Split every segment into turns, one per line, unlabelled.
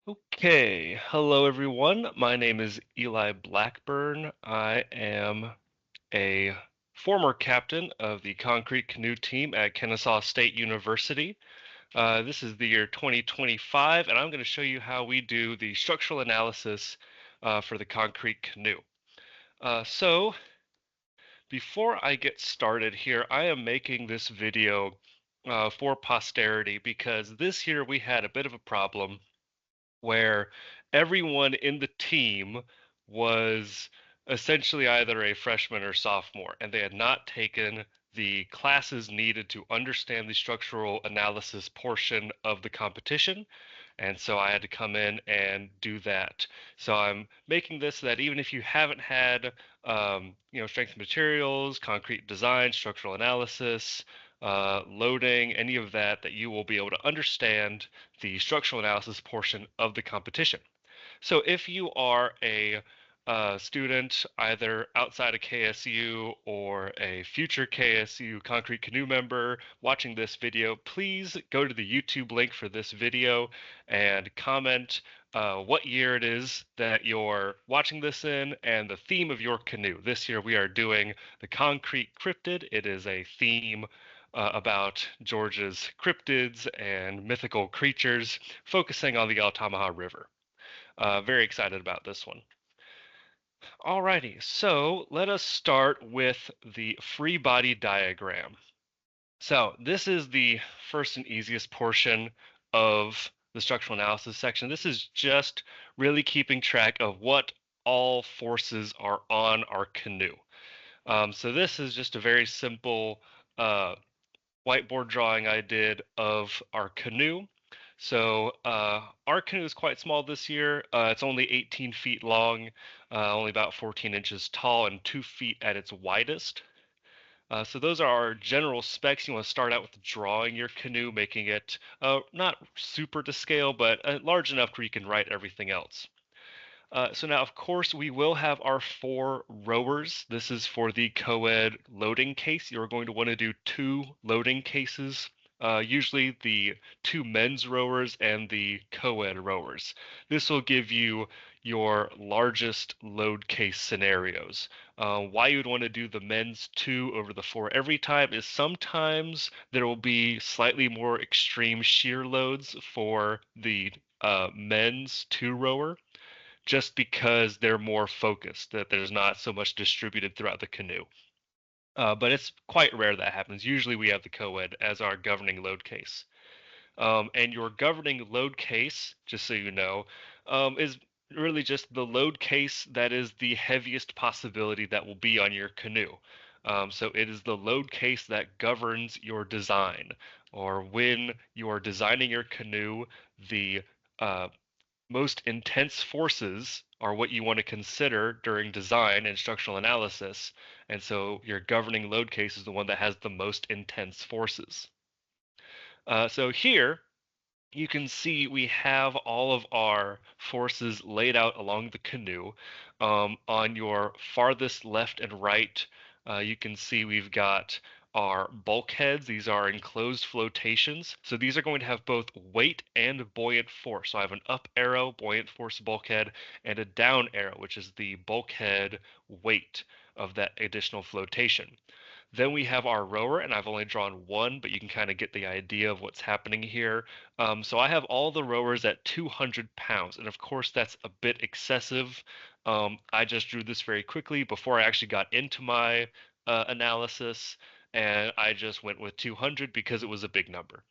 Okay, hello everyone. My name is Eli Blackburn. I am a former captain of the Concrete Canoe team at Kennesaw State University. This is the year 2025, and I'm going to show you how we do the structural analysis for the Concrete Canoe. So, before I get started here, I am making this video for posterity because this year we had a bit of a problem where everyone in the team was essentially either a freshman or sophomore, and they had not taken the classes needed to understand the structural analysis portion of the competition. And so I had to come in and do that. So I'm making this so that even if you haven't had, strength materials, concrete design, structural analysis, loading, any of that, that you will be able to understand the structural analysis portion of the competition. So if you are a student either outside of KSU or a future KSU Concrete Canoe member watching this video, please go to the YouTube link for this video and comment what year it is that you're watching this in and the theme of your canoe. This year we are doing the Concrete Cryptid. It is a theme about Georgia's cryptids and mythical creatures, focusing on the Altamaha River. Very excited about this one. Alrighty, so let us start with the free body diagram. So this is the first and easiest portion of the structural analysis section. This is just really keeping track of what all forces are on our canoe. So this is just a very simple whiteboard drawing I did of our canoe. So our canoe is quite small this year. It's only 18 feet long, only about 14 inches tall, and 2 feet at its widest. So those are our general specs. You want to start out with drawing your canoe, making it not super to scale, but large enough where you can write everything else. So now, of course, we will have our 4 rowers. This is for the co-ed loading case. You're going to want to do 2 loading cases, usually the 2 men's rowers and the co-ed rowers. This will give you your largest load case scenarios. Why you would want to do the men's 2 over the 4 every time is sometimes there will be slightly more extreme shear loads for the men's 2 rower, just because they're more focused, that there's not so much distributed throughout the canoe. But it's quite rare that happens. Usually we have the co-ed as our governing load case. And your governing load case, just so you know, is really just the load case that is the heaviest possibility that will be on your canoe. So it is the load case that governs your design, or when you are designing your canoe, the most intense forces are what you want to consider during design and structural analysis. And so your governing load case is the one that has the most intense forces. So here you can see we have all of our forces laid out along the canoe. On your farthest left and right, you can see we've got our bulkheads. These are enclosed flotations. So these are going to have both weight and buoyant force. So I have an up arrow, buoyant force bulkhead, and a down arrow, which is the bulkhead weight of that additional flotation. Then we have our rower, and I've only drawn one, but you can kind of get the idea of what's happening here. So I have all the rowers at 200 pounds, and of course that's a bit excessive. I just drew this very quickly before I actually got into my analysis, and I just went with 200 because it was a big number.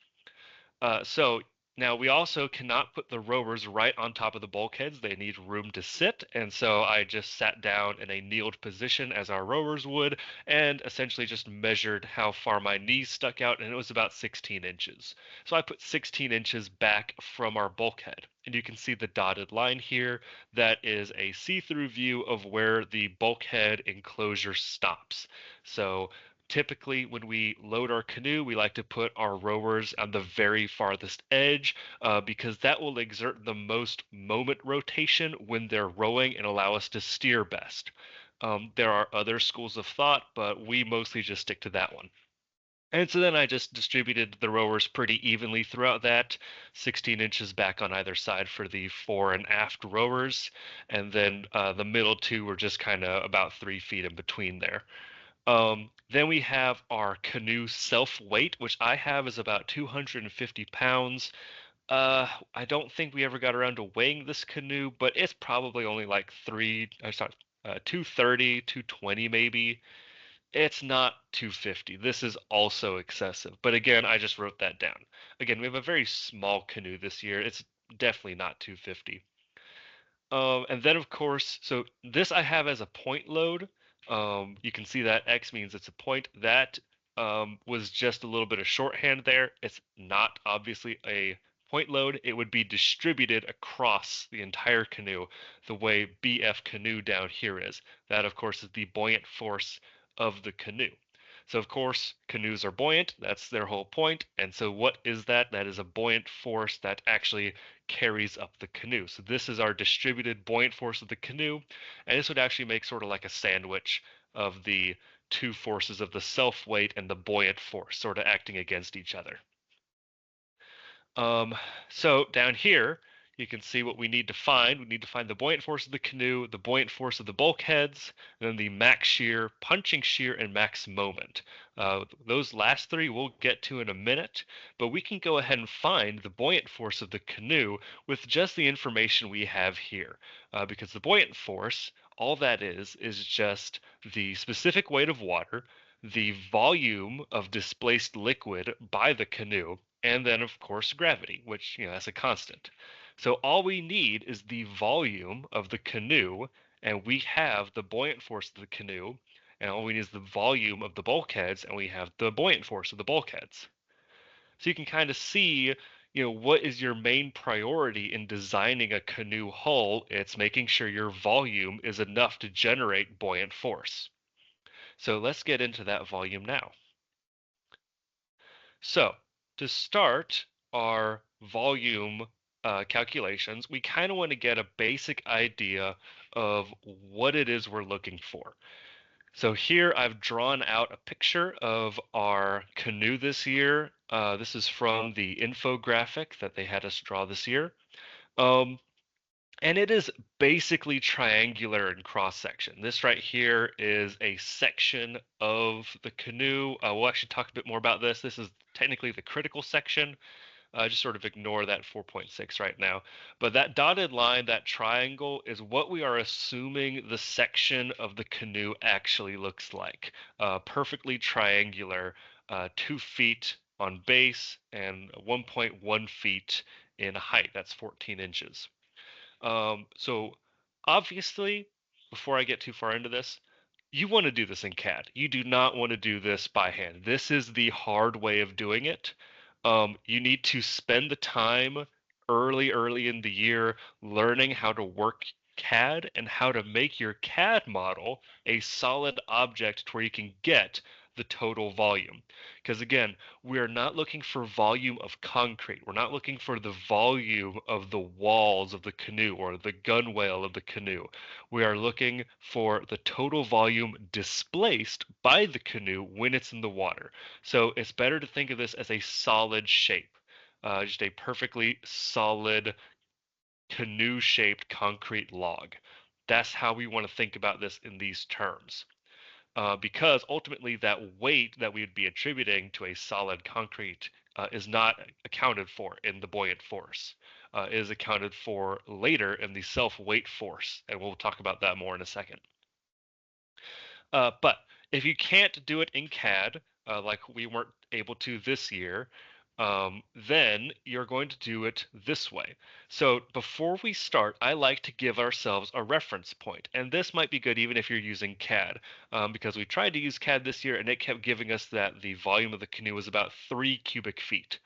So now we also cannot put the rowers right on top of the bulkheads. They need room to sit, and so I just sat down in a kneeled position as our rowers would, and essentially just measured how far my knees stuck out, and it was about 16 inches. So I put 16 inches back from our bulkhead, and you can see the dotted line here. That is a see-through view of where the bulkhead enclosure stops. So typically, when we load our canoe, we like to put our rowers on the very farthest edge because that will exert the most moment rotation when they're rowing and allow us to steer best. There are other schools of thought, but we mostly just stick to that one. And so then I just distributed the rowers pretty evenly throughout that, 16 inches back on either side for the fore and aft rowers, and then the middle two were just kind of about 3 feet in between there. Then we have our canoe self weight, which I have is about 250 pounds. I don't think we ever got around to weighing this canoe, but it's probably only like 230, 220 maybe. It's not 250. This is also excessive. But again, I just wrote that down. Again, we have a very small canoe this year. It's definitely not 250. And then of course, so this I have as a point load. You can see that X means it's a point. That was just a little bit of shorthand there. It's not obviously a point load. It would be distributed across the entire canoe the way BF canoe down here is. That of course is the buoyant force of the canoe. So of course, canoes are buoyant. That's their whole point. And so what is that? That is a buoyant force that actually carries up the canoe. So this is our distributed buoyant force of the canoe, and this would actually make sort of like a sandwich of the two forces of the self weight and the buoyant force sort of acting against each other. Um, so down here, you can see what we need to find. We need to find the buoyant force of the canoe, the buoyant force of the bulkheads, and then the max shear, punching shear, and max moment. Those last three we'll get to in a minute, but we can go ahead and find the buoyant force of the canoe with just the information we have here. Because the buoyant force, all that is just the specific weight of water, the volume of displaced liquid by the canoe, and then of course gravity, which that's a constant. So all we need is the volume of the canoe, and we have the buoyant force of the canoe, and all we need is the volume of the bulkheads, and we have the buoyant force of the bulkheads. So you can kind of see, what is your main priority in designing a canoe hull? It's making sure your volume is enough to generate buoyant force. So let's get into that volume now. So to start our volume calculations, we kind of want to get a basic idea of what it is we're looking for. So here I've drawn out a picture of our canoe this year. This is from the infographic that they had us draw this year. Um, and it is basically triangular in cross section. This right here is a section of the canoe. We'll actually talk a bit more about this. This is technically the critical section. Just sort of ignore that 4.6 right now. But that dotted line, that triangle, is what we are assuming the section of the canoe actually looks like. Perfectly triangular, 2 feet on base and 1.1 feet in height. That's 14 inches. So obviously, before I get too far into this, you want to do this in CAD. You do not want to do this by hand. This is the hard way of doing it. You need to spend the time early in the year learning how to work CAD and how to make your CAD model a solid object to where you can get the total volume. Because again, we are not looking for volume of concrete. We're not looking for the volume of the walls of the canoe or the gunwale of the canoe. We are looking for the total volume displaced by the canoe when it's in the water. So it's better to think of this as a solid shape, just a perfectly solid canoe-shaped concrete log. That's how we want to think about this in these terms. Because ultimately that weight that we would be attributing to a solid concrete is not accounted for in the buoyant force. It is accounted for later in the self-weight force, and we'll talk about that more in a second. But if you can't do it in CAD, like we weren't able to this year, then you're going to do it this way. So before we start, I like to give ourselves a reference point. And this might be good even if you're using CAD, because we tried to use CAD this year and it kept giving us that the volume of the canoe was about 3 cubic feet.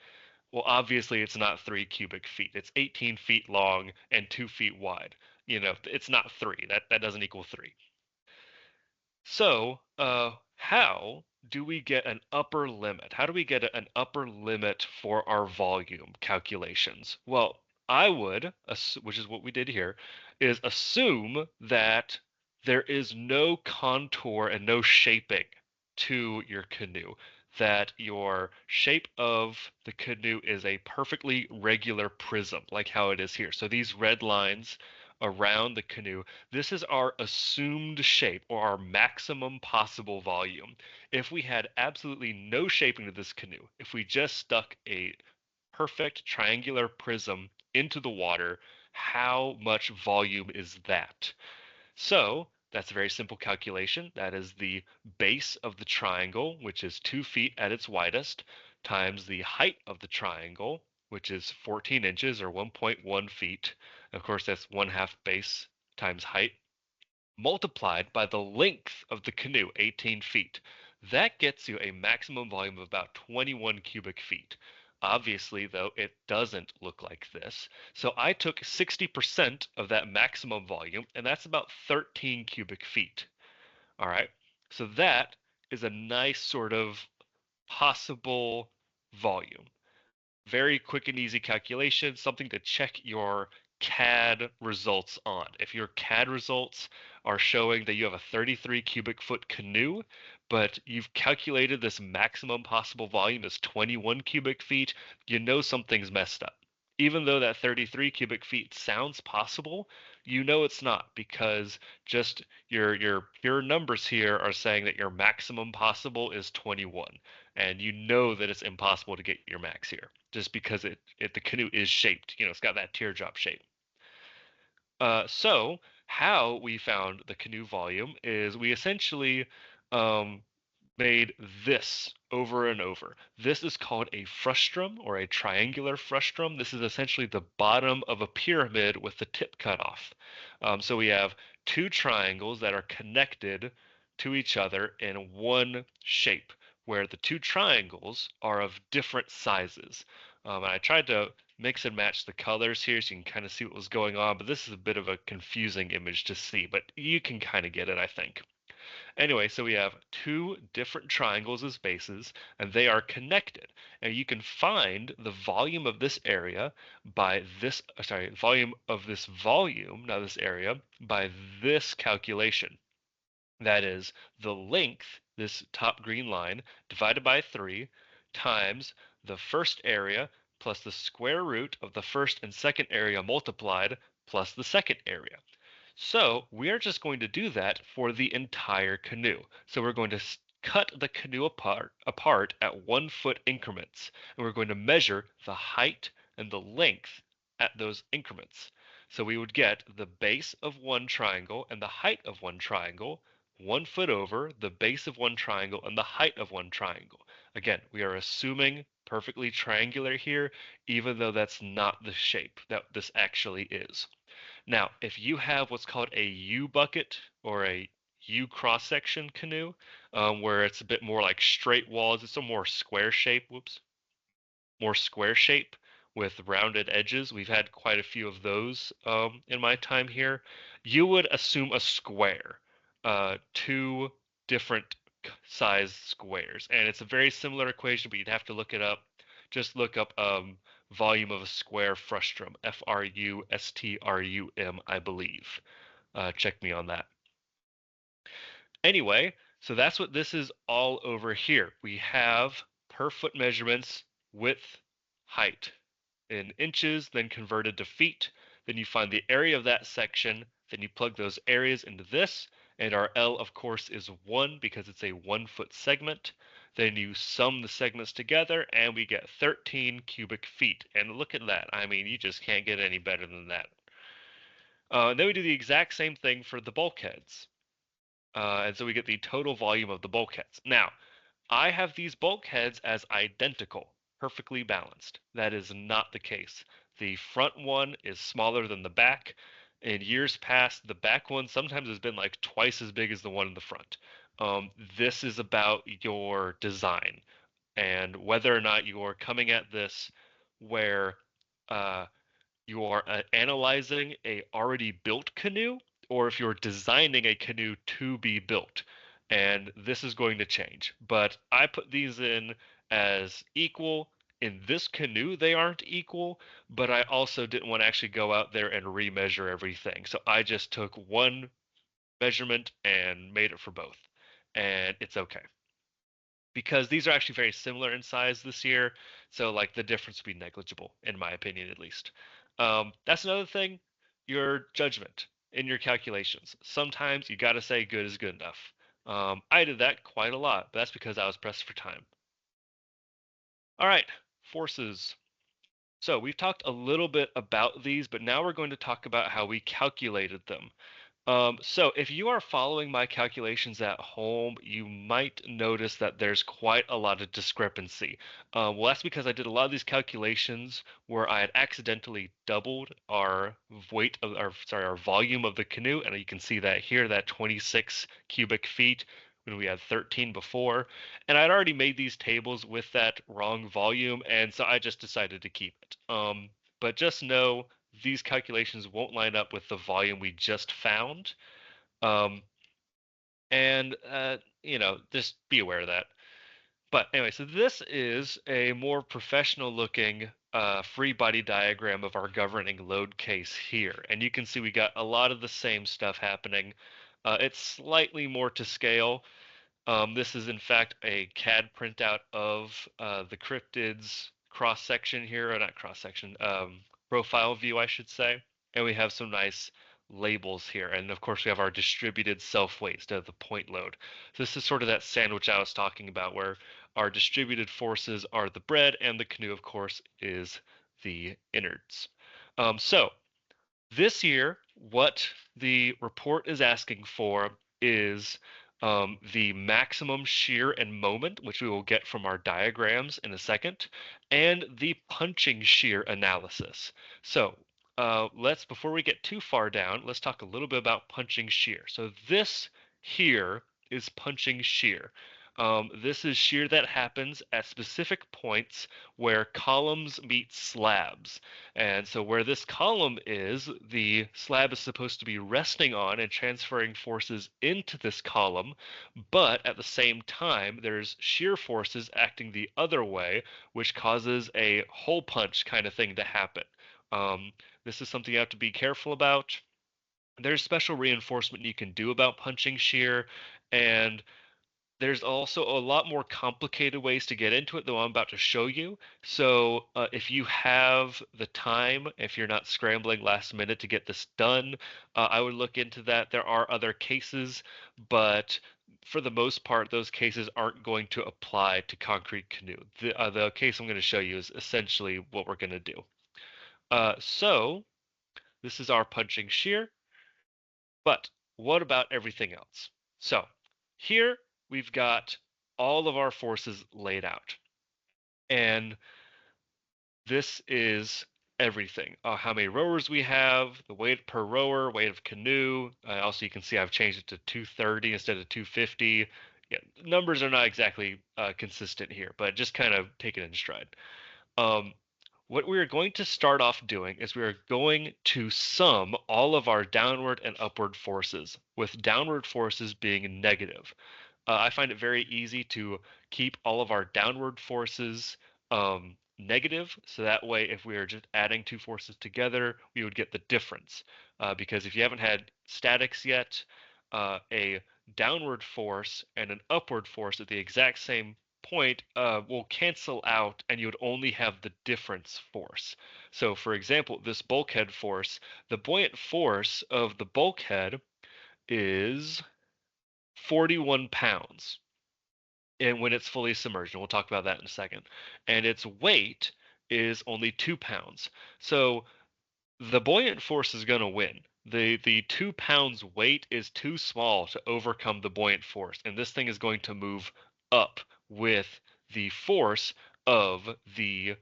Well, obviously it's not 3 cubic feet. It's 18 feet long and 2 feet wide. It's not 3. That doesn't equal 3. So, how do we get an upper limit? How do we get an upper limit for our volume calculations? Well, I would, which is what we did here, is assume that there is no contour and no shaping to your canoe. that your shape of the canoe is a perfectly regular prism, like how it is here. So these red lines around the canoe, this is our assumed shape or our maximum possible volume. If we had absolutely no shaping to this canoe, if we just stuck a perfect triangular prism into the water, how much volume is that? So that's a very simple calculation. That is the base of the triangle, which is 2 feet at its widest, times the height of the triangle, which is 14 inches or 1.1 feet. Of course, that's 1/2 base times height, multiplied by the length of the canoe, 18 feet. That gets you a maximum volume of about 21 cubic feet. Obviously, though, it doesn't look like this. So I took 60% of that maximum volume, and that's about 13 cubic feet. All right. So that is a nice sort of possible volume. Very quick and easy calculation, something to check your CAD results on. If your CAD results are showing that you have a 33 cubic foot canoe, but you've calculated this maximum possible volume as 21 cubic feet, you know something's messed up. Even though that 33 cubic feet sounds possible, you know it's not, because just your numbers here are saying that your maximum possible is 21, and you know that it's impossible to get your max here just because the canoe is shaped. It's got that teardrop shape. So how we found the canoe volume is we essentially um, made this over and over. This is called a frustrum or a triangular frustrum. This is essentially the bottom of a pyramid with the tip cut off. So we have two triangles that are connected to each other in one shape, where the two triangles are of different sizes. And I tried to mix and match the colors here so you can kind of see what was going on, but this is a bit of a confusing image to see, but you can kind of get it, I think. Anyway, so we have two different triangles as bases, and they are connected. And you can find the volume of this area by this, volume of this volume, not this area, by this calculation. That is the length, this top green line, divided by 3 times the first area plus the square root of the first and second area multiplied plus the second area. So we are just going to do that for the entire canoe. So we're going to cut the canoe apart at 1 foot increments, and we're going to measure the height and the length at those increments. So we would get the base of one triangle and the height of one triangle, 1 foot over the base of one triangle and the height of one triangle. Again, we are assuming perfectly triangular here, even though that's not the shape that this actually is. Now, if you have what's called a U bucket or a U cross section canoe, where it's a bit more like straight walls, it's a more square shape. Whoops, more square shape with rounded edges. We've had quite a few of those in my time here. You would assume a square, two different size squares, and it's a very similar equation, but you'd have to look it up. Just look up volume of a square frustrum, frustrum, I believe. Check me on that. Anyway, so that's what this is all over here. We have per foot measurements, width, height in inches, then converted to feet. Then you find the area of that section. Then you plug those areas into this. And our L, of course, is 1 because it's a 1 foot segment. Then you sum the segments together and we get 13 cubic feet. And look at that. I mean, you just can't get any better than that. Then we do the exact same thing for the bulkheads. And so we get the total volume of the bulkheads. Now, I have these bulkheads as identical, perfectly balanced. That is not the case. The front one is smaller than the back. In years past, the back one sometimes has been like twice as big as the one in the front. This is about your design and whether or not you are coming at this where uh, you are analyzing a already built canoe or if you're designing a canoe to be built. And this is going to change. But I put these in as equal. In this canoe, they aren't equal, but I also didn't want to actually go out there and remeasure everything. So I just took one measurement and made it for both. And it's okay. because these are actually very similar in size this year. So like the difference would be negligible, in my opinion, at least. That's another thing, your judgment in your calculations. Sometimes you got to say good is good enough. I did that quite a lot, but that's because I was pressed for time. All right, forces. So we've talked a little bit about these, but now we're going to talk about how we calculated them. So if you are following my calculations at home, you might notice that there's quite a lot of discrepancy. Well, that's because I did a lot of these calculations where I had accidentally doubled our weight of our volume of the canoe, and you can see that here, that 26 cubic feet when we had 13 before. And I'd already made these tables with that wrong volume, and so I just decided to keep it. But just know these calculations won't line up with the volume we just found. Um, and, just be aware of that. But anyway, so this is a more professional looking free body diagram of our governing load case here. And you can see we got a lot of the same stuff happening. It's slightly more to scale. This is in fact a CAD printout of the cryptids cross section here, or not cross section, profile view, I should say. And we have some nice labels here. And of course, we have our distributed self weight instead of the point load. So this is sort of that sandwich I was talking about, where our distributed forces are the bread, and the canoe, of course, is the innards. So this year, what the report is asking for is the maximum shear and moment, which we will get from our diagrams in a second, and the punching shear analysis. So before we get too far down, let's talk a little bit about punching shear. So this here is punching shear. This is shear that happens at specific points where columns meet slabs. And so where this column is, the slab is supposed to be resting on and transferring forces into this column, but at the same time, there's shear forces acting the other way, which causes a hole punch kind of thing to happen. This is something you have to be careful about. There's special reinforcement you can do about punching shear, and there's also a lot more complicated ways to get into it, though I'm about to show you. So if you have the time, if you're not scrambling last minute to get this done, I would look into that. There are other cases, but for the most part, those cases aren't going to apply to Concrete Canoe. The case I'm going to show you is essentially what we're going to do. So this is our punching shear. But what about everything else? So here we've got all of our forces laid out. And this is everything. How many rowers we have, the weight per rower, weight of canoe. Also, you can see I've changed it to 230 instead of 250. Yeah, numbers are not exactly consistent here, but just kind of take it in stride. Um, what we are going to start off doing is we are going to sum all of our downward and upward forces, with downward forces being negative. I find it very easy to keep all of our downward forces negative, so that way if we are just adding two forces together, we would get the difference. Because if you haven't had statics yet, a downward force and an upward force at the exact same point will cancel out, and you would only have the difference force. So for example, this bulkhead force, the buoyant force of the bulkhead is 41 pounds and when it's fully submerged, and we'll talk about that in a second. And its weight is only 2 pounds. So the buoyant force is going to win. The 2 pounds weight is too small to overcome the buoyant force, and this thing is going to move up with the force of the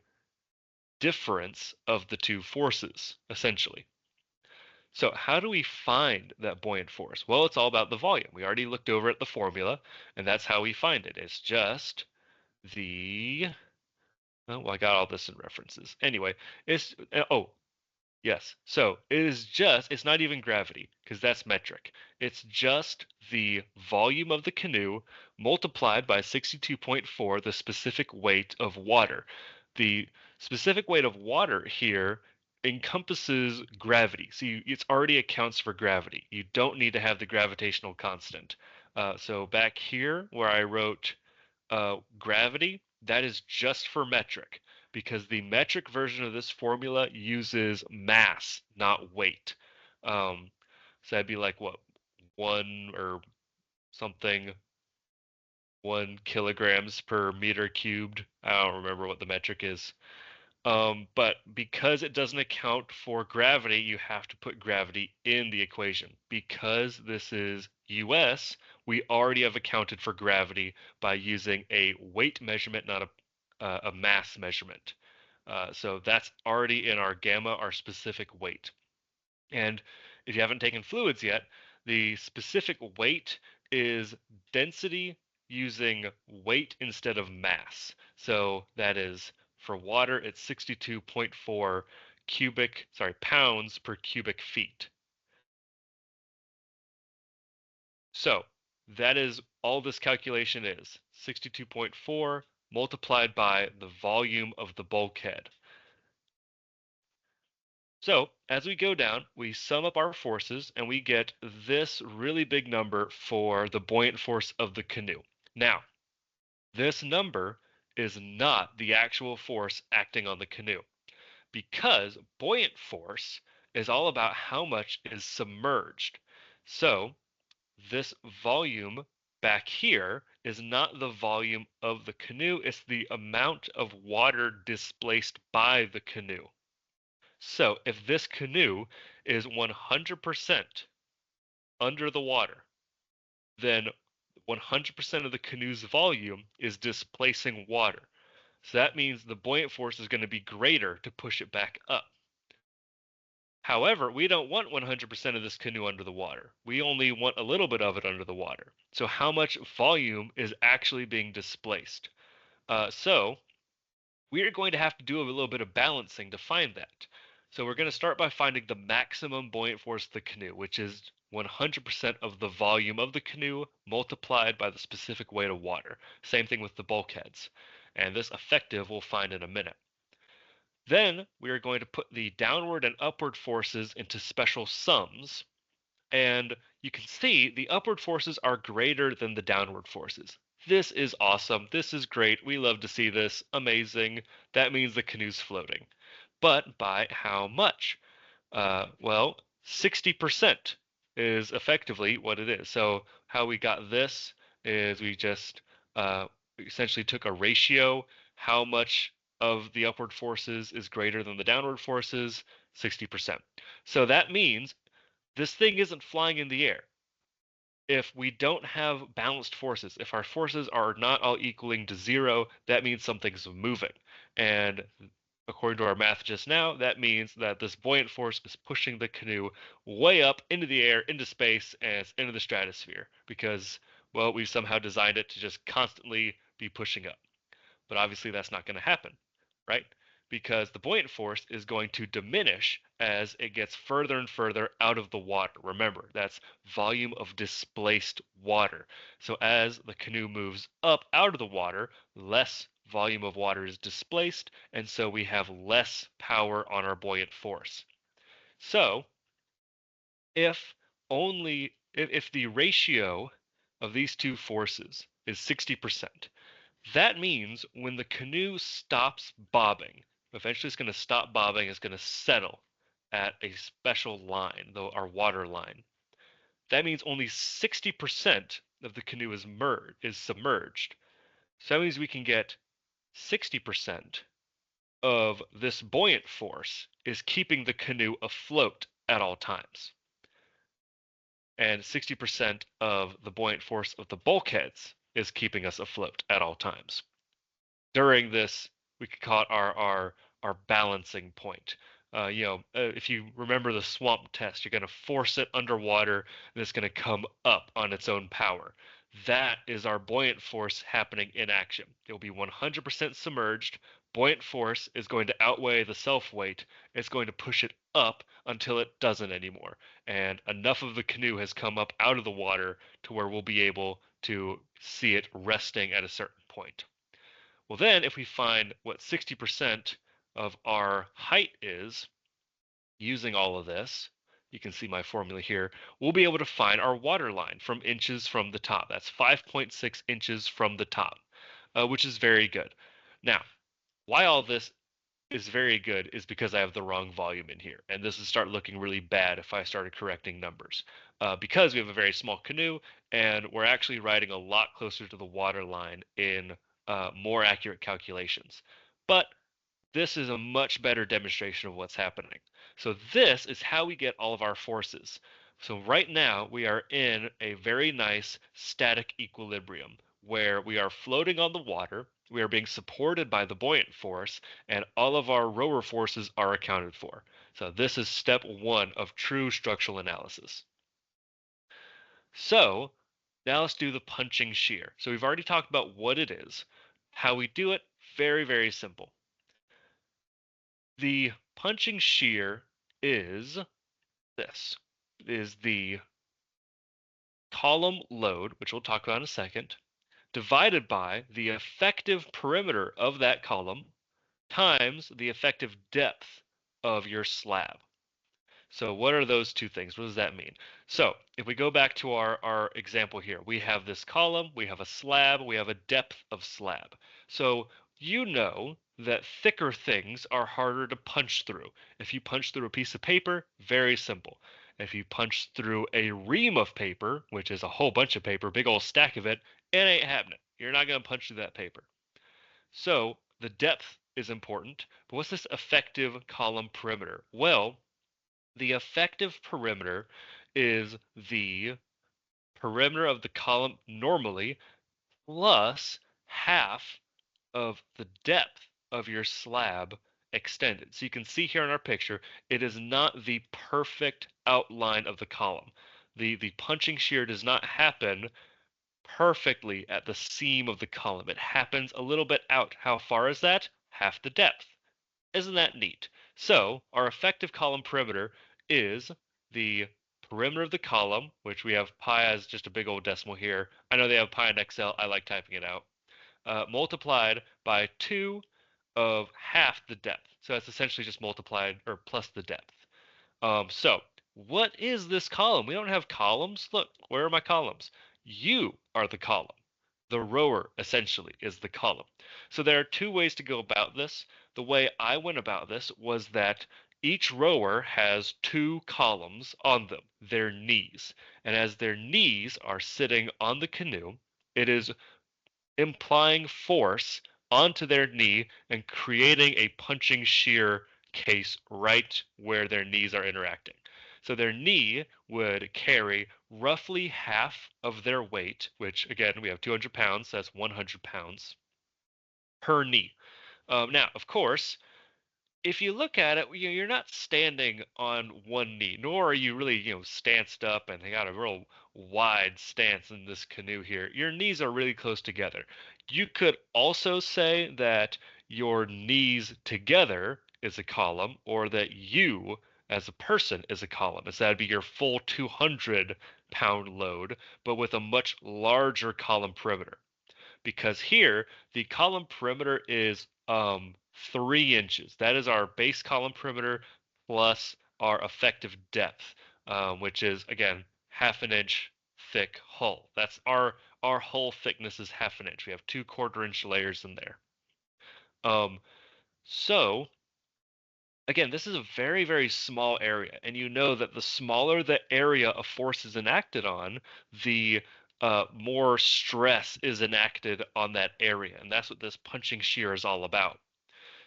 difference of the two forces, essentially. So how do we find that buoyant force? Well, it's all about the volume. We already looked over at the formula, and that's how we find it. It's just the, oh, well, I got all this in references. Anyway, oh, yes. So it's not even gravity, because that's metric. It's just the volume of the canoe multiplied by 62.4, the specific weight of water. The specific weight of water here encompasses gravity. So it already accounts for gravity. You don't need to have the gravitational constant. So back here where I wrote Gravity, that is just for metric, because the metric version of this formula uses mass, not weight. Um, so that'd be like what, one or something, 1 kilograms per meter cubed. I don't remember what the metric is. But because it doesn't account for gravity, you have to put gravity in the equation. Because this is US, we already have accounted for gravity by using a weight measurement, not a mass measurement. So that's already in our gamma, our specific weight. And if you haven't taken fluids yet, the specific weight is density using weight instead of mass. So that is for water, it's 62.4 pounds per cubic feet. So that is all this calculation is, 62.4 multiplied by the volume of the bulkhead. So as we go down, we sum up our forces and we get this really big number for the buoyant force of the canoe. Now, this number is not the actual force acting on the canoe, because buoyant force is all about how much is submerged. So this volume back here is not the volume of the canoe, it's the amount of water displaced by the canoe. So if this canoe is 100% under the water, then 100% of the canoe's volume is displacing water. So that means the buoyant force is going to be greater to push it back up. However, we don't want 100% of this canoe under the water. We only want a little bit of it under the water. So how much volume is actually being displaced? So we are going to have to do a little bit of balancing to find that. So we're going to start by finding the maximum buoyant force of the canoe, which is 100% of the volume of the canoe multiplied by the specific weight of water. Same thing with the bulkheads. And this effective we'll find in a minute. Then we are going to put the downward and upward forces into special sums. And you can see the upward forces are greater than the downward forces. This is awesome. This is great. We love to see this. Amazing. That means the canoe's floating. But by how much? Well, 60% is effectively what it is. So how we got this is we just essentially took a ratio. How much of the upward forces is greater than the downward forces? 60%. So that means this thing isn't flying in the air. If we don't have balanced forces, if our forces are not all equaling to 0, that means something's moving. And according to our math just now, that means that this buoyant force is pushing the canoe way up into the air, into space, and it's into the stratosphere because, well, we've somehow designed it to just constantly be pushing up. But obviously that's not going to happen, right? Because the buoyant force is going to diminish as it gets further and further out of the water. Remember, that's volume of displaced water. So as the canoe moves up out of the water, less volume of water is displaced, and so we have less power on our buoyant force. So if the ratio of these two forces is 60%, that means when the canoe stops bobbing, eventually it's going to stop bobbing, it's going to settle at a special line, though our water line. That means only 60% of the canoe is submerged. So that means we can get 60% of this buoyant force is keeping the canoe afloat at all times. And 60% of the buoyant force of the bulkheads is keeping us afloat at all times. During this, we could call it our balancing point. If you remember the swamp test, you're going to force it underwater, and it's going to come up on its own power. That is our buoyant force happening in action. It will be 100% submerged. Buoyant force is going to outweigh the self-weight. It's going to push it up until it doesn't anymore. And enough of the canoe has come up out of the water to where we'll be able to see it resting at a certain point. Well, then if we find what 60% of our height is using all of this, you can see my formula here, we'll be able to find our water line from inches from the top. That's 5.6 inches from the top. which is very good. Now, why all this is very good is because I have the wrong volume in here. And this would start looking really bad if I started correcting numbers. Because we have a very small canoe and we're actually riding a lot closer to the water line in more accurate calculations. But this is a much better demonstration of what's happening. So this is how we get all of our forces. So right now we are in a very nice static equilibrium where we are floating on the water, we are being supported by the buoyant force, and all of our rower forces are accounted for. So this is step one of true structural analysis. So now let's do the punching shear. So we've already talked about what it is. How we do it, very, very simple. The punching shear is this. It is the column load, which we'll talk about in a second, divided by the effective perimeter of that column times the effective depth of your slab. So what are those two things? What does that mean? So if we go back to our example here, we have this column, we have a slab, we have a depth of slab. So you know that thicker things are harder to punch through. If you punch through a piece of paper, very simple. If you punch through a ream of paper, which is a whole bunch of paper, big old stack of it, it ain't happening. You're not going to punch through that paper. So the depth is important, but what's this effective column perimeter? Well, the effective perimeter is the perimeter of the column normally plus half of the depth of your slab extended. So you can see here in our picture, it is not the perfect outline of the column. The punching shear does not happen perfectly at the seam of the column. It happens a little bit out. How far is that? Half the depth. Isn't that neat? So our effective column perimeter is the perimeter of the column, which we have pi as just a big old decimal here. I know they have pi in Excel. I like typing it out. Multiplied by 2 of half the depth. So that's essentially just multiplied or plus the depth. So what is this column? We don't have columns. Look, where are my columns? You are the column. The rower essentially is the column. So there are two ways to go about this. The way I went about this was that each rower has two columns on them, their knees. And as their knees are sitting on the canoe, it is implying force onto their knee and creating a punching shear case right where their knees are interacting. So their knee would carry roughly half of their weight, which again, we have 200 pounds, so that's 100 pounds per knee. Now, of course, if you look at it, you're not standing on one knee, nor are you really, stanced up and they got a real wide stance in this canoe here. Your knees are really close together. You could also say that your knees together is a column, or that you as a person is a column. So that'd be your full 200-pound load, but with a much larger column perimeter because here the column perimeter is 3 inches. That is our base column perimeter plus our effective depth, which is again half an inch thick hull. That's our hull thickness is half an inch. We have 2/4 inch layers in there. So again, this is a very, very small area, and you know that the smaller the area a force is enacted on, the more stress is enacted on that area, and that's what this punching shear is all about.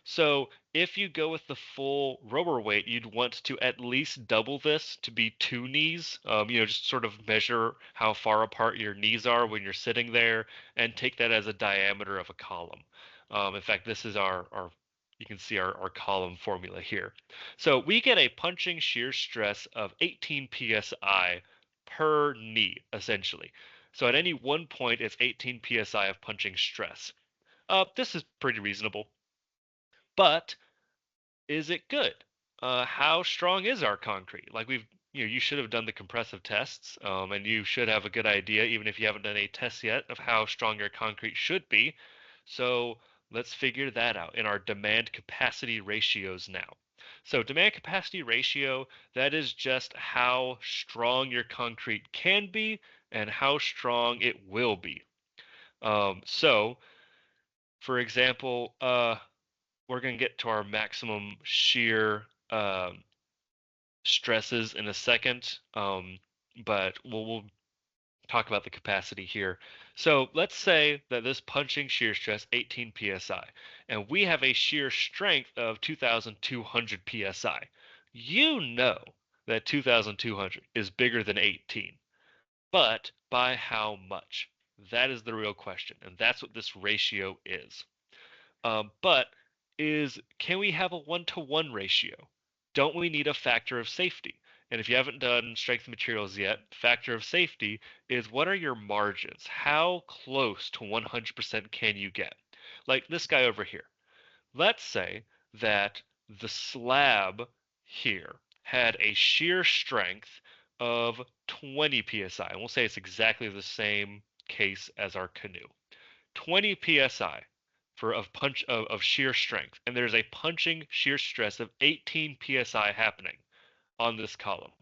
So if you go with the full rower weight, you'd want to at least double this to be 2 knees. Just sort of measure how far apart your knees are when you're sitting there and take that as a diameter of a column. In fact, this is you can see our column formula here. So we get a punching shear stress of 18 psi per knee, essentially. So at any one point, it's 18 psi of punching stress. This is pretty reasonable. But is it good? How strong is our concrete? Like you should have done the compressive tests, and you should have a good idea, even if you haven't done any tests yet, of how strong your concrete should be. So let's figure that out in our demand capacity ratios now. So demand capacity ratio, that is just how strong your concrete can be and how strong it will be. So For example, we're going to get to our maximum shear stresses in a second, but we'll talk about the capacity here. So let's say that this punching shear stress 18 psi, and we have a shear strength of 2,200 psi. You know that 2,200 is bigger than 18, but by how much? That is the real question, and that's what this ratio is. But can we have a one-to-one ratio? Don't we need a factor of safety? And if you haven't done strength materials yet, factor of safety is what are your margins? How close to 100% can you get? Like this guy over here. Let's say that the slab here had a shear strength of 20 psi. And we'll say it's exactly the same case as our canoe. 20 psi of shear strength, and there's a punching shear stress of 18 psi happening on this column.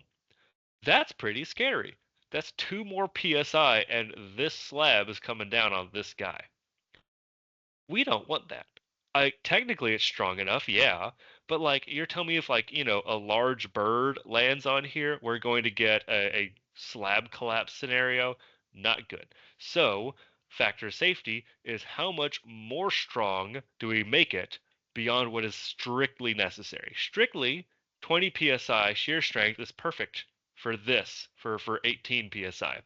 That's pretty scary. That's 2 more psi, and this slab is coming down on this guy. We don't want that. Technically it's strong enough, yeah, but like you're telling me if like, a large bird lands on here, we're going to get a slab collapse scenario? Not good. So, factor of safety is how much more strong do we make it beyond what is strictly necessary. Strictly 20 psi shear strength is perfect for this, for 18 psi.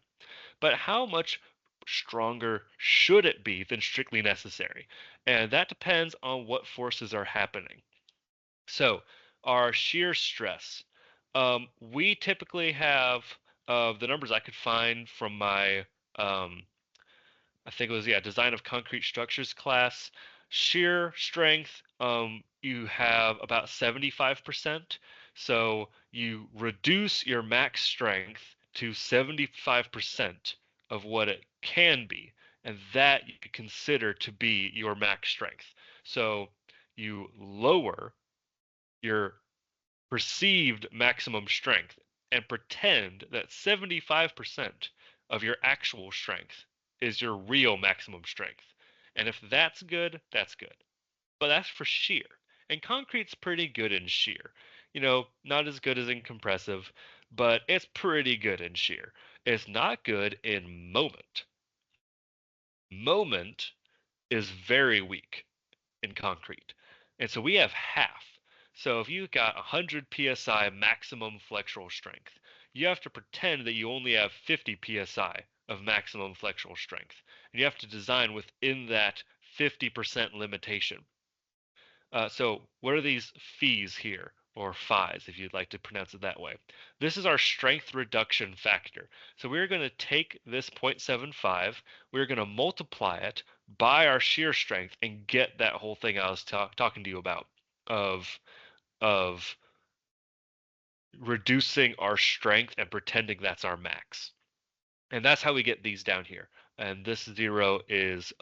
But how much stronger should it be than strictly necessary? And that depends on what forces are happening. So, our shear stress. We typically have the numbers I could find from my, I think it was, yeah, design of concrete structures class. Shear strength, you have about 75%. So you reduce your max strength to 75% of what it can be, and that you consider to be your max strength. So you lower your perceived maximum strength and pretend that 75% of your actual strength is your real maximum strength. And if that's good, that's good. But that's for shear. And concrete's pretty good in shear. Not as good as in compressive, but it's pretty good in shear. It's not good in moment. Moment is very weak in concrete. And so we have half. So if you got 100 psi maximum flexural strength, you have to pretend that you only have 50 psi of maximum flexural strength. And you have to design within that 50% limitation. So what are these fees here, or phi's if you'd like to pronounce it that way? This is our strength reduction factor. So we're going to take this 0.75, we're going to multiply it by our shear strength and get that whole thing I was talking to you about of reducing our strength and pretending that's our max. And that's how we get these down here. And this 0 is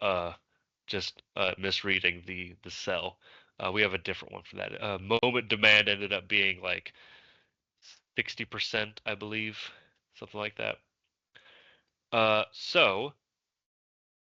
just misreading the cell. We have a different one for that. Moment demand ended up being like 60%, I believe, something like that. So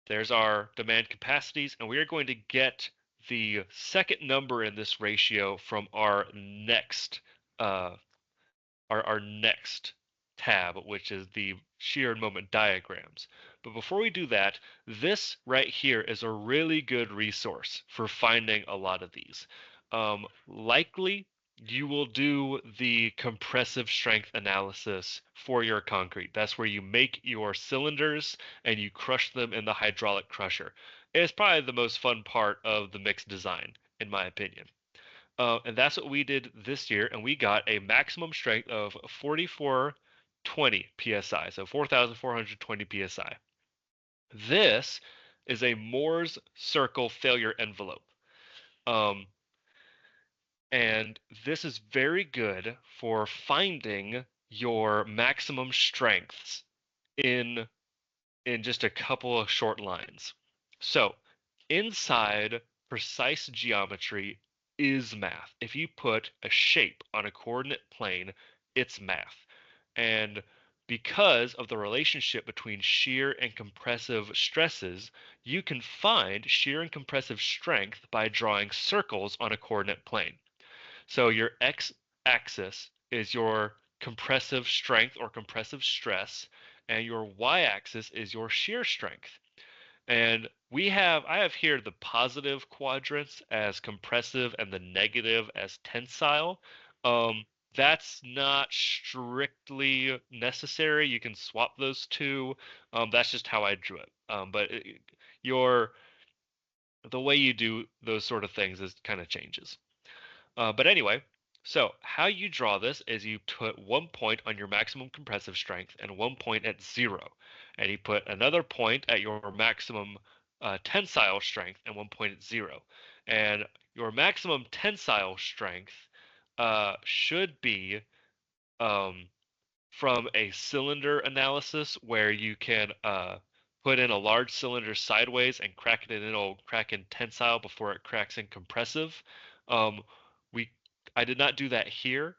there's our demand capacities, and we are going to get the second number in this ratio from our next our next tab, which is the shear and moment diagrams. But before we do that, this right here is a really good resource for finding a lot of these. Likely, you will do the compressive strength analysis for your concrete. That's where you make your cylinders and you crush them in the hydraulic crusher. It's probably the most fun part of the mixed design, in my opinion. And that's what we did this year, and we got a maximum strength of 4,420 psi, so 4,420 psi. This is a Moore's circle failure envelope. And this is very good for finding your maximum strengths in just a couple of short lines. So inside precise geometry is math. If you put a shape on a coordinate plane, it's math. And because of the relationship between shear and compressive stresses, you can find shear and compressive strength by drawing circles on a coordinate plane. So your x-axis is your compressive strength or compressive stress, and your y-axis is your shear strength. And I have here the positive quadrants as compressive and the negative as tensile. Um, that's not strictly necessary. You can swap those two. That's just how I drew it. Your the way you do those sort of things is kind of changes. But anyway, so how you draw this is you put 1 point on your maximum compressive strength and 1 point at 0. And you put another point at your maximum tensile strength and 1 point at 0. And your maximum tensile strength should be um, from a cylinder analysis where you can put in a large cylinder sideways and crack it in, it'll crack in tensile before it cracks in compressive. Um, we I did not do that here.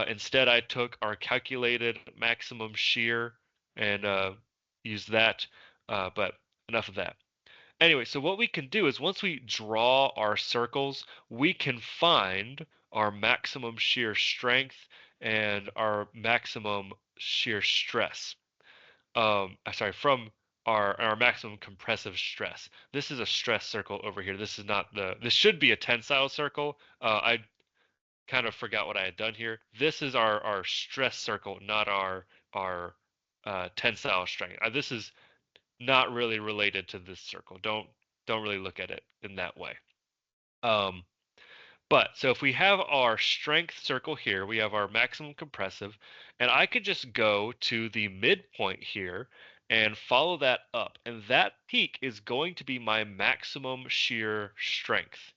Instead, I took our calculated maximum shear and used that. But enough of that. Anyway, so what we can do is once we draw our circles, we can find our maximum shear strength and our maximum shear stress. Sorry, from our maximum compressive stress. This is a stress circle over here. This is not this should be a tensile circle. I kind of forgot what I had done here. This is our stress circle, not our tensile strength. This is not really related to this circle. Don't really look at it in that way. Um, but so if we have our strength circle here, we have our maximum compressive, and I could just go to the midpoint here and follow that up, and that peak is going to be my maximum shear strength.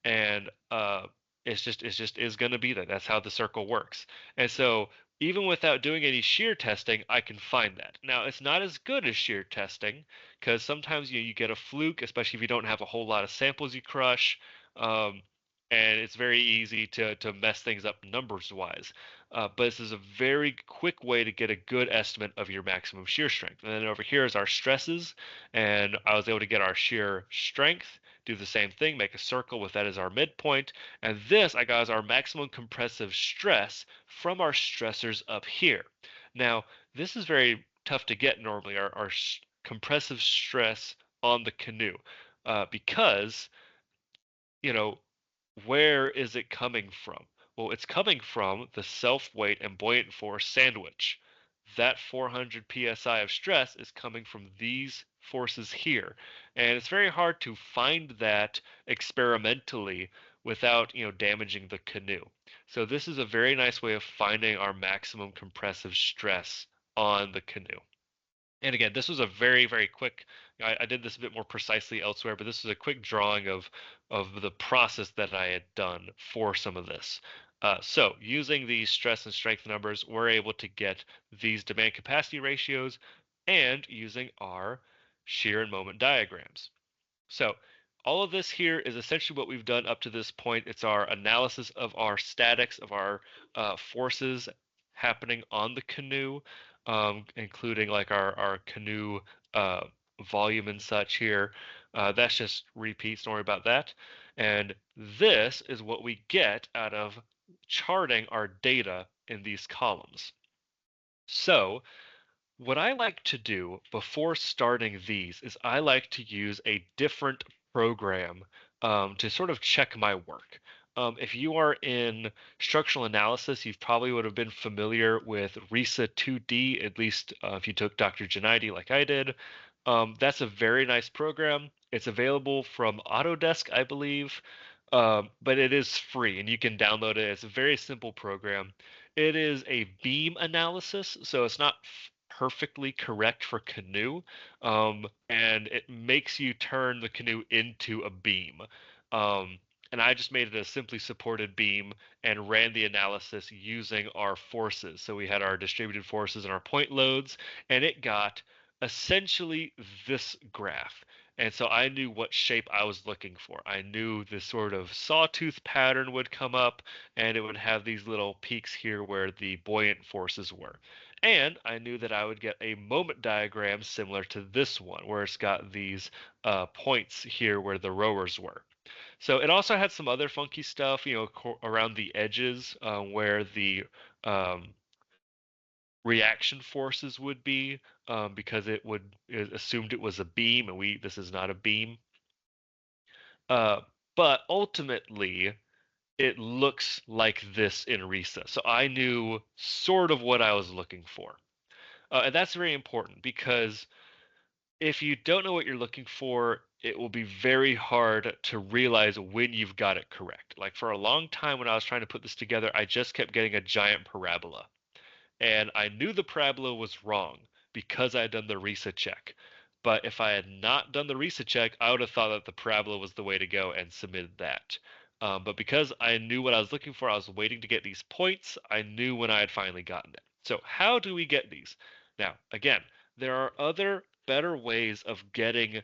And it's just is going to be that. That's how the circle works. And so even without doing any shear testing, I can find that. Now it's not as good as shear testing because sometimes you get a fluke, especially if you don't have a whole lot of samples you crush. Um, and it's very easy to mess things up numbers wise. But this is a very quick way to get a good estimate of your maximum shear strength. And then over here is our stresses, and I was able to get our shear strength, do the same thing, make a circle with that as our midpoint, and this I got as our maximum compressive stress from our stressors up here. Now, this is very tough to get normally, our compressive stress on the canoe, because, you know, where is it coming from? Well, it's coming from the self-weight and buoyant force sandwich. That 400 psi of stress is coming from these forces here. And it's very hard to find that experimentally without, damaging the canoe. So this is a very nice way of finding our maximum compressive stress on the canoe. And again, this was a very, very quick. I did this a bit more precisely elsewhere, but this was a quick drawing of the process that I had done for some of this. So using these stress and strength numbers, we're able to get these demand capacity ratios and using our shear and moment diagrams. So all of this here is essentially what we've done up to this point. It's our analysis of our statics, of our forces happening on the canoe, including like our canoe volume and such here. That's just repeats, don't worry about that. And this is what we get out of charting our data in these columns. So what I like to do before starting these is I like to use a different program to sort of check my work. If you are in structural analysis, you probably would have been familiar with RISA 2D, at least if you took Dr. Janaidi like I did. That's a very nice program. It's available from Autodesk, I believe, but it is free and you can download it. It's a very simple program. It is a beam analysis, so it's not perfectly correct for canoe, and it makes you turn the canoe into a beam. Um, and I just made it a simply supported beam and ran the analysis using our forces. So we had our distributed forces and our point loads, and it got essentially this graph. And so I knew what shape I was looking for. I knew this sort of sawtooth pattern would come up, and it would have these little peaks here where the buoyant forces were. And I knew that I would get a moment diagram similar to this one, where it's got these points here where the rowers were. So it also had some other funky stuff, around the edges where the um, reaction forces would be, because it assumed it was a beam, and this is not a beam. Uh, but ultimately, it looks like this in RISA. So I knew sort of what I was looking for. And that's very important because if you don't know what you're looking for, it will be very hard to realize when you've got it correct. Like for a long time when I was trying to put this together, I just kept getting a giant parabola. And I knew the parabola was wrong because I had done the RISA check. But if I had not done the RISA check, I would have thought that the parabola was the way to go and submitted that. But because I knew what I was looking for, I was waiting to get these points. I knew when I had finally gotten it. So how do we get these? Now, again, there are other better ways of getting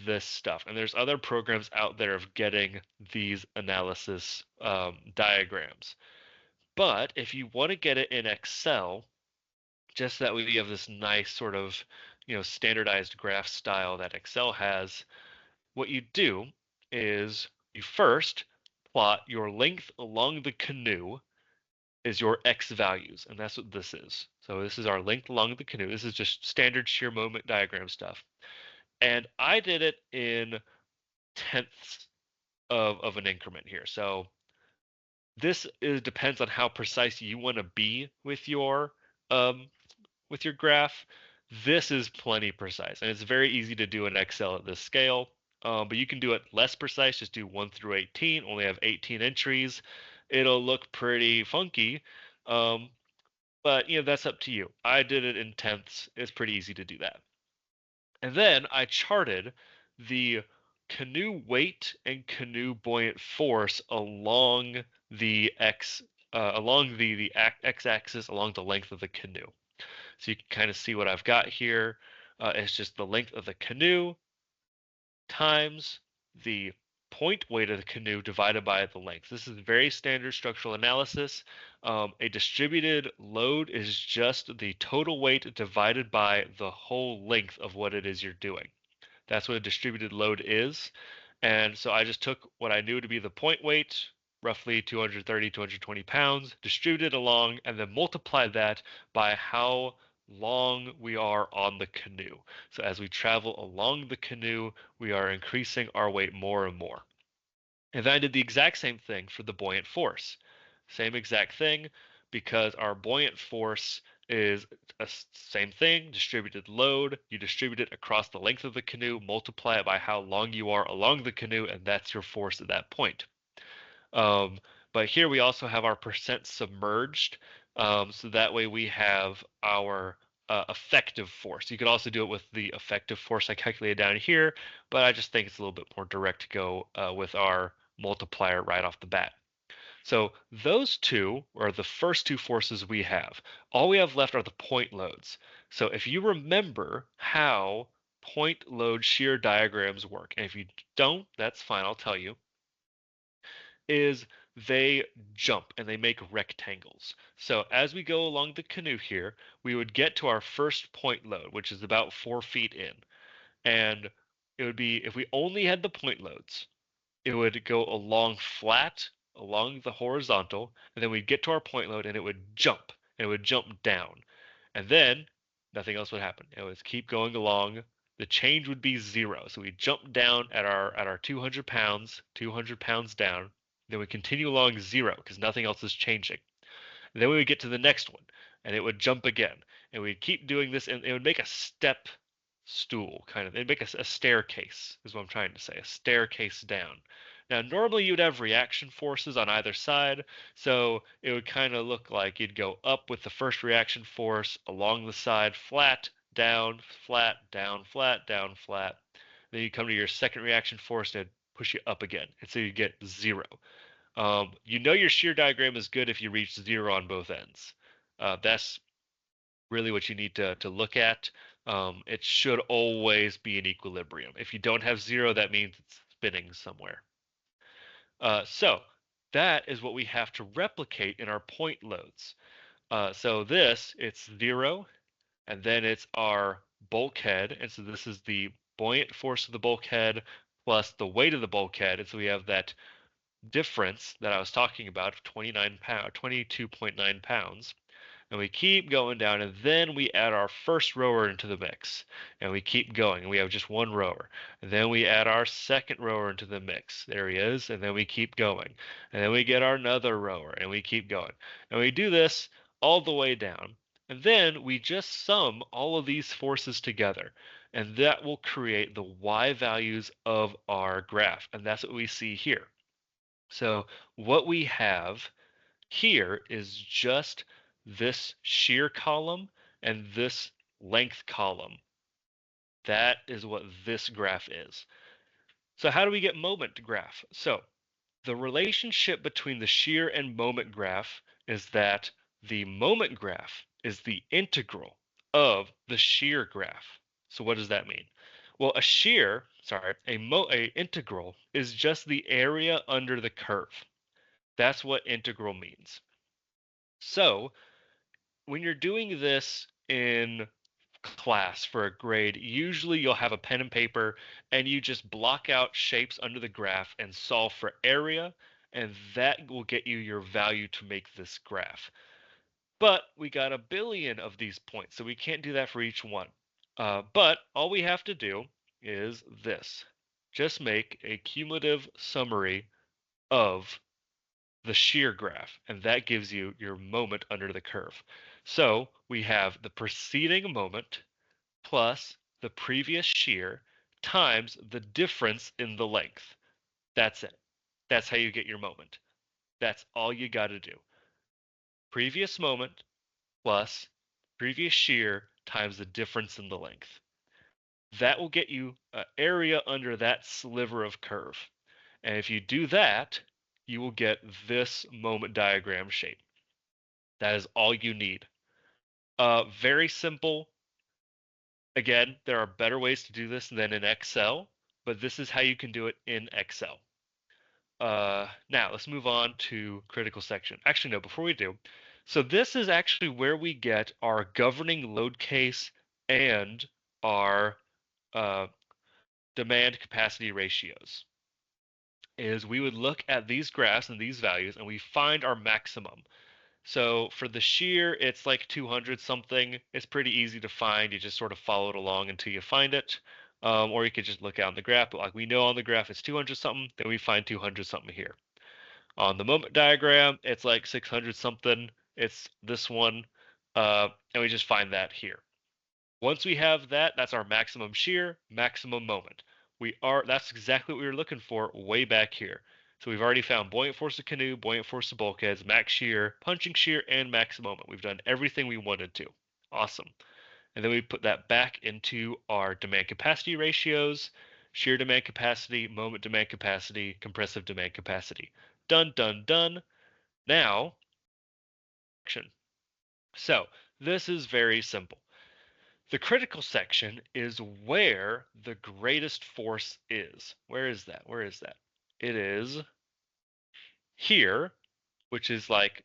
this stuff, and there's other programs out there of getting these analysis diagrams. But if you want to get it in Excel, just that way you have this nice sort of, standardized graph style that Excel has, what you do is you first plot your length along the canoe is your X values, and that's what this is. So this is our length along the canoe. This is just standard shear moment diagram stuff. And I did it in tenths of an increment here. So depends on how precise you want to be um, with your graph. This is plenty precise, and it's very easy to do in Excel at this scale. But you can do it less precise. Just do 1 through 18. Only have 18 entries. It'll look pretty funky, um, but that's up to you. I did it in tenths. It's pretty easy to do that. And then I charted the canoe weight and canoe buoyant force along the x-axis along the length of the canoe. So you can kind of see what I've got here. It's just the length of the canoe times the point weight of the canoe divided by the length. This is very standard structural analysis. A distributed load is just the total weight divided by the whole length of what it is you're doing. That's what a distributed load is. And so I just took what I knew to be the point weight, roughly 230, 220 pounds, distributed along, and then multiplied that by how long we are on the canoe. So as we travel along the canoe, we are increasing our weight more and more. And then I did the exact same thing for the buoyant force. Same exact thing, because our buoyant force is a same thing, distributed load. You distribute it across the length of the canoe, multiply it by how long you are along the canoe, and that's your force at that point. But here we also have our percent submerged. So that way we have our effective force. You could also do it with the effective force I calculated down here, but I just think it's a little bit more direct to go with our multiplier right off the bat. So those two are the first two forces we have. All we have left are the point loads. So if you remember how point load shear diagrams work, and if you don't, that's fine, I'll tell you, is they jump and they make rectangles. So as we go along the canoe here, we would get to our first point load, which is about 4 feet in. And it would be, if we only had the point loads, it would go along flat, along the horizontal, and then we'd get to our point load and it would jump, and it would jump down. And then nothing else would happen. It would keep going along. The change would be 0. So we jump down at our 200 pounds down. Then we continue along 0 because nothing else is changing. And then we would get to the next one, and it would jump again. And we'd keep doing this, and it would make a step stool, kind of. It'd make a staircase, is what I'm trying to say, a staircase down. Now, normally you'd have reaction forces on either side, so it would kind of look like you'd go up with the first reaction force along the side, flat, down, flat, down, flat, down, flat. Then you come to your second reaction force and push you up again, and so you get 0. You know your shear diagram is good if you reach 0 on both ends. That's really what you need to look at. It should always be in equilibrium. If you don't have zero, that means it's spinning somewhere. So that is what we have to replicate in our point loads. So it's 0, and then it's our bulkhead, and so this is the buoyant force of the bulkhead plus the weight of the bulkhead, and so we have that difference that I was talking about of 22.9 pounds. And we keep going down, and then we add our first rower into the mix, and we keep going, and we have just one rower. And then we add our second rower into the mix. There he is, and then we keep going. And then we get our another rower, and we keep going. And we do this all the way down. And then we just sum all of these forces together, and that will create the y values of our graph. And that's what we see here. So what we have here is just this shear column and this length column. That is what this graph is. So how do we get moment graph? So the relationship between the shear and moment graph is that the moment graph is the integral of the shear graph. So what does that mean? Well, a integral is just the area under the curve. That's what integral means. So when you're doing this in class for a grade, usually you'll have a pen and paper and you just block out shapes under the graph and solve for area, and that will get you your value to make this graph. But we got a billion of these points, so we can't do that for each one. But all we have to do is this. Just make a cumulative summary of the shear graph, and that gives you your moment under the curve. So we have the preceding moment plus the previous shear times the difference in the length. That's it. That's how you get your moment. That's all you got to do. Previous moment plus previous shear times the difference in the length. That will get you an area under that sliver of curve. And if you do that, you will get this moment diagram shape. That is all you need. Very simple. Again, there are better ways to do this than in Excel, but this is how you can do it in Excel. Now let's move on to critical section. Actually, no, before we do, so this is actually where we get our governing load case and our demand capacity ratios. Is we would look at these graphs and these values and we find our maximum. So for the shear, it's like 200 something. It's pretty easy to find. You just sort of follow it along until you find it. Or you could just look out on the graph. But like we know on the graph it's 200 something, then we find 200 something here. On the moment diagram, it's like 600 something. It's this one. And we just find that here. Once we have that, that's our maximum shear, maximum moment. That's exactly what we were looking for way back here. So we've already found buoyant force of canoe, buoyant force of bulkheads, max shear, punching shear, and max moment. We've done everything we wanted to. Awesome. And then we put that back into our demand capacity ratios, shear demand capacity, moment demand capacity, compressive demand capacity. Done, done, done. Now, action. So this is very simple. The critical section is where the greatest force is. Where is that? Where is that? It is here, which is like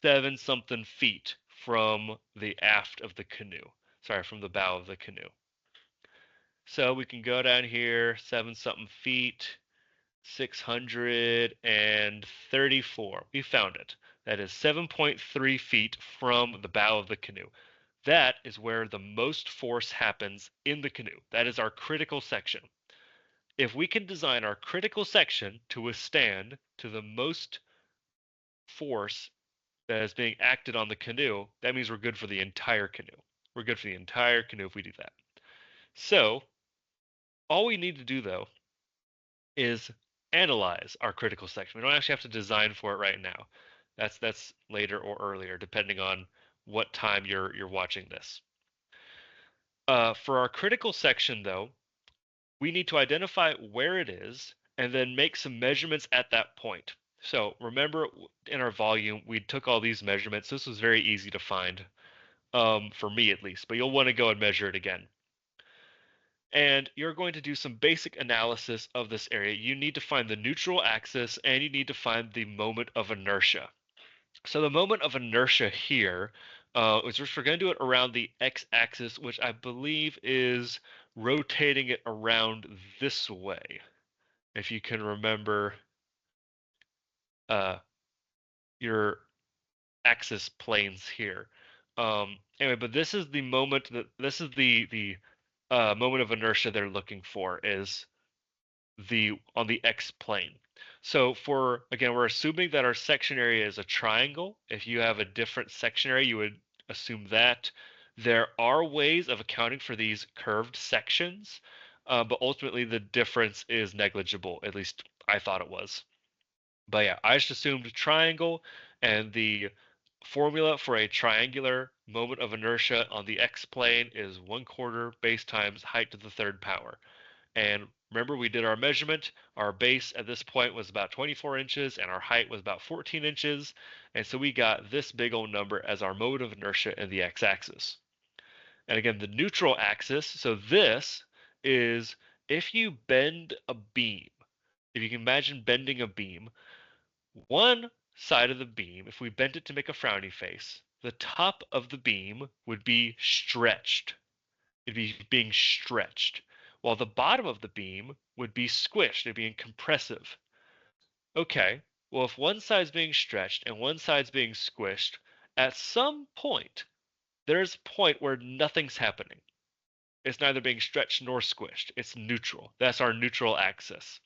7 something feet from the aft of the canoe. Sorry, from the bow of the canoe. So we can go down here, 7 something feet, 634. We found it. That is 7.3 feet from the bow of the canoe. That is where the most force happens in the canoe. That is our critical section. If we can design our critical section to withstand to the most force that is being acted on the canoe, that means we're good for the entire canoe. We're good for the entire canoe if we do that. So all we need to do though is analyze our critical section. We don't actually have to design for it right now. That's later or earlier, depending on what time you're watching this. For our critical section, though, we need to identify where it is and then make some measurements at that point. So remember in our volume, we took all these measurements. This was very easy to find. for me at least, but you'll want to go and measure it again. And you're going to do some basic analysis of this area. You need to find the neutral axis and you need to find the moment of inertia. So the moment of inertia here is just we're going to do it around the x-axis, which I believe is rotating it around this way. If you can remember uh, your axis planes here. Anyway, but this is the moment that this is the moment of inertia they're looking for is the on the x plane. So for again, we're assuming that our section area is a triangle. If you have a different section area, you would assume that. There are ways of accounting for these curved sections, but ultimately the difference is negligible. At least I thought it was. But yeah, I just assumed triangle, and the formula for a triangular moment of inertia on the x-plane is 1/4 base times height to the third power. And remember, we did our measurement. Our base at this point was about 24 inches, and our height was about 14 inches. And so we got this big old number as our moment of inertia in the x-axis. And again, the neutral axis, so this is if you bend a beam, if you can imagine bending a beam, one side of the beam, if we bent it to make a frowny face, the top of the beam would be stretched. It'd be being stretched, while the bottom of the beam would be squished. It'd be compressive. Okay, well, if one side's being stretched and one side's being squished, at some point, there's a point where nothing's happening. It's neither being stretched nor squished. It's neutral. That's our neutral axis.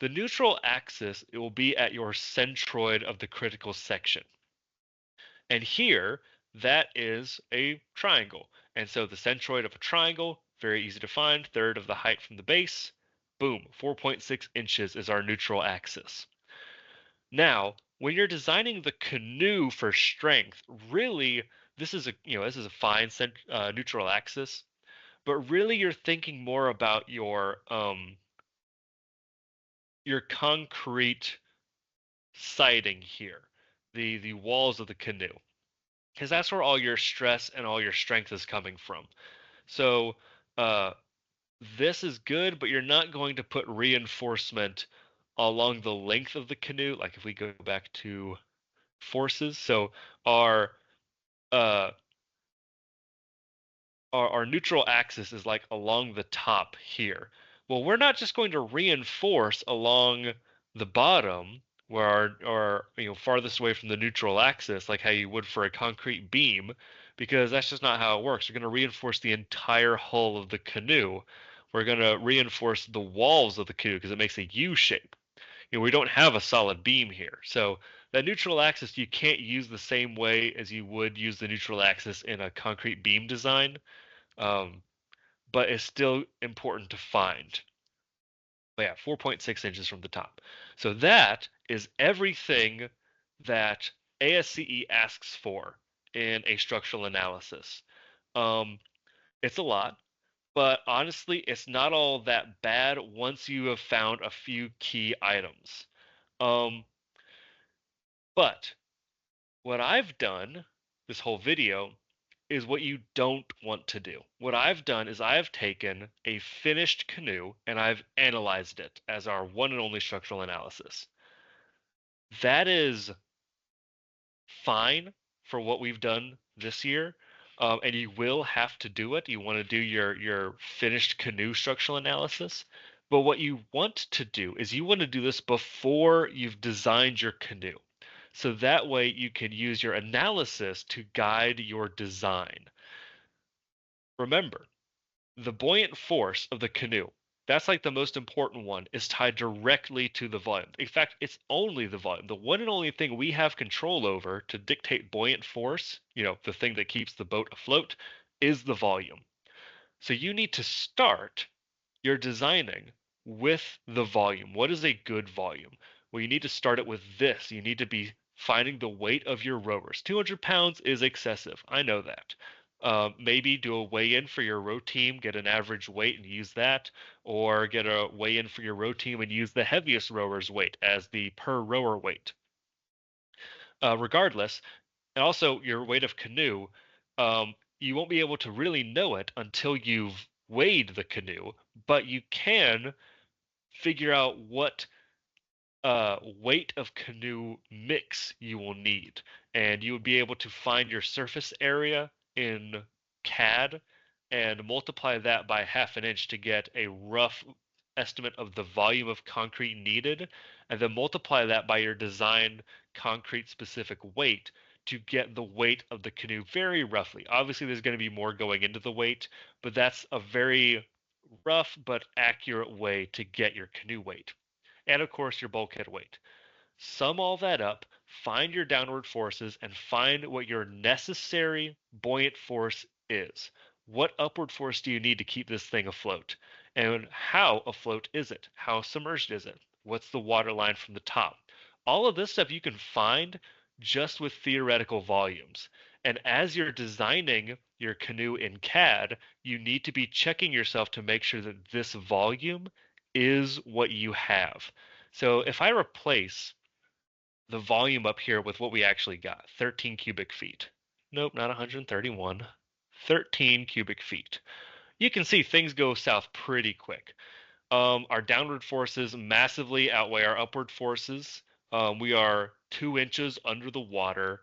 The neutral axis, it will be at your centroid of the critical section. And here, that is a triangle. And so the centroid of a triangle, very easy to find, third of the height from the base. Boom, 4.6 inches is our neutral axis. Now, when you're designing the canoe for strength, really, this is a fine neutral axis, but really you're thinking more about your concrete siding here, the walls of the canoe, because that's where all your stress and all your strength is coming from. So uh, this is good, but you're not going to put reinforcement along the length of the canoe. Like if we go back to forces, so our uh, our neutral axis is like along the top here. Well, we're not just going to reinforce along the bottom where our farthest away from the neutral axis, like how you would for a concrete beam, because that's just not how it works. We're going to reinforce the entire hull of the canoe. We're going to reinforce the walls of the canoe because it makes a U shape. We don't have a solid beam here. So that neutral axis you can't use the same way as you would use the neutral axis in a concrete beam design, um, but it's still important to find. But yeah, 4.6 inches from the top. So that is everything that ASCE asks for in a structural analysis. Um, it's a lot, but honestly, it's not all that bad once you have found a few key items. Um, but what I've done this whole video is what you don't want to do. What I've done is I've taken a finished canoe and I've analyzed it as our one and only structural analysis. That is fine for what we've done this year. And you will have to do it. You want to do your finished canoe structural analysis. But what you want to do is you want to do this before you've designed your canoe. So that way you can use your analysis to guide your design. Remember, the buoyant force of the canoe, that's like the most important one, is tied directly to the volume. In fact, it's only the volume. The one and only thing we have control over to dictate buoyant force, the thing that keeps the boat afloat, is the volume. So you need to start your designing with the volume. What is a good volume? Well, you need to start it with this. You need to be finding the weight of your rowers. 200 pounds is excessive. I know that. Maybe do a weigh-in for your row team, get an average weight and use that, or get a weigh-in for your row team and use the heaviest rower's weight as the per rower weight. Regardless, and also your weight of canoe, You won't be able to really know it until you've weighed the canoe, but you can figure out what weight of canoe mix you will need, and you would be able to find your surface area in CAD and multiply that by half an inch to get a rough estimate of the volume of concrete needed, and then multiply that by your design concrete specific weight to get the weight of the canoe very roughly. Obviously, there's going to be more going into the weight, but that's a very rough but accurate way to get your canoe weight and of course your bulkhead weight. Sum all that up, find your downward forces, and find what your necessary buoyant force is. What upward force do you need to keep this thing afloat? And how afloat is it? How submerged is it? What's the water line from the top? All of this stuff you can find just with theoretical volumes. And as you're designing your canoe in CAD, you need to be checking yourself to make sure that this volume is what you have. So if I replace the volume up here with what we actually got, 13 cubic feet. Nope, not 131. 13 cubic feet. You can see things go south pretty quick. Our downward forces massively outweigh our upward forces. We are 2 inches under the water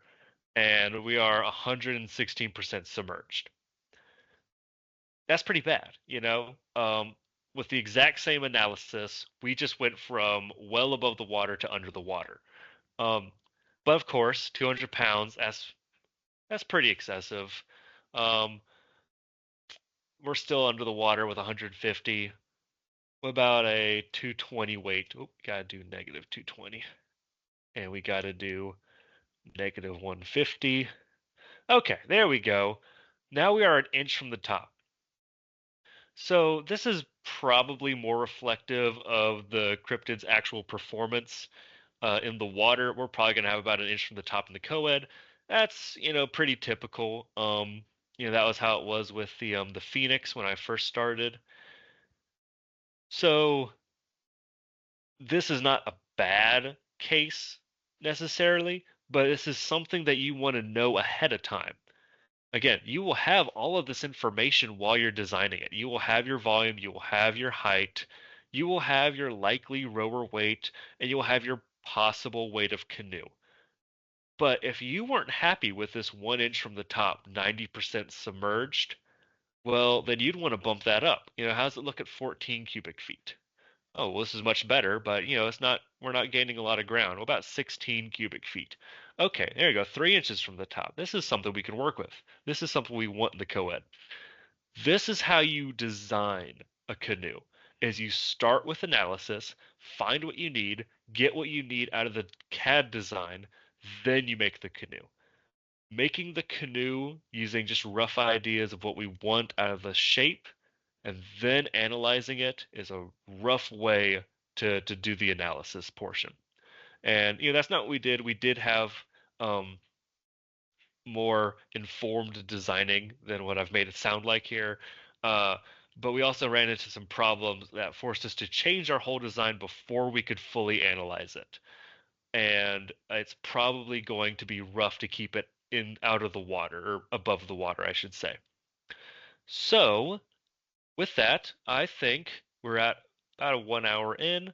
and we are 116% submerged. That's pretty bad, you know? With the exact same analysis, we just went from well above the water to under the water. Um, but of course, 200 pounds, that's pretty excessive. Um, we're still under the water with 150. What about a 220 weight? Oh, gotta do negative 220. And we gotta do negative 150. Okay, there we go. Now we are an inch from the top. So this is probably more reflective of the cryptid's actual performance in the water. We're probably going to have about an inch from the top in the co-ed. That's, pretty typical. That was how it was with the Phoenix when I first started. So this is not a bad case necessarily, but this is something that you want to know ahead of time. Again, you will have all of this information while you're designing it. You will have your volume, you will have your height, you will have your likely rower weight, and you will have your possible weight of canoe. But if you weren't happy with this 1 inch from the top, 90% submerged, well, then you'd want to bump that up. How does it look at 14 cubic feet? Oh, well, this is much better, but we're not gaining a lot of ground. What about 16 cubic feet? Okay, there you go, 3 inches from the top. This is something we can work with. This is something we want in the co-ed. This is how you design a canoe, is you start with analysis, find what you need, get what you need out of the CAD design, then you make the canoe. Making the canoe using just rough ideas of what we want out of the shape and then analyzing it is a rough way to do the analysis portion. And that's not what we did. We did have um, more informed designing than what I've made it sound like here. Uh, but we also ran into some problems that forced us to change our whole design before we could fully analyze it. And it's probably going to be rough to keep it in out of the water or above the water, I should say. So with that, I think we're at about a 1 hour in.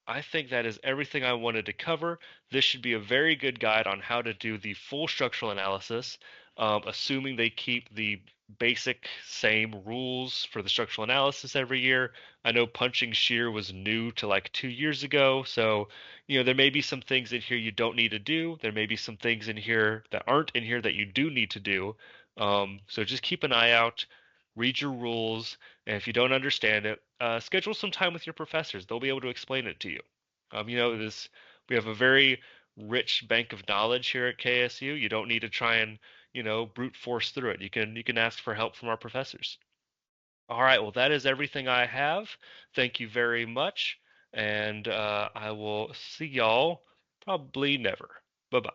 I think that is everything I wanted to cover. This should be a very good guide on how to do the full structural analysis, assuming they keep the basic same rules for the structural analysis every year. I know punching shear was new to like 2 years ago, so there may be some things in here you don't need to do. There may be some things in here that aren't in here that you do need to do. So just keep an eye out, read your rules, and if you don't understand it, schedule some time with your professors. They'll be able to explain it to you. This we have a very rich bank of knowledge here at KSU. You don't need to try and brute force through it. You can ask for help from our professors. All right, well that is everything I have. Thank you very much, and I will see y'all probably never. Bye bye.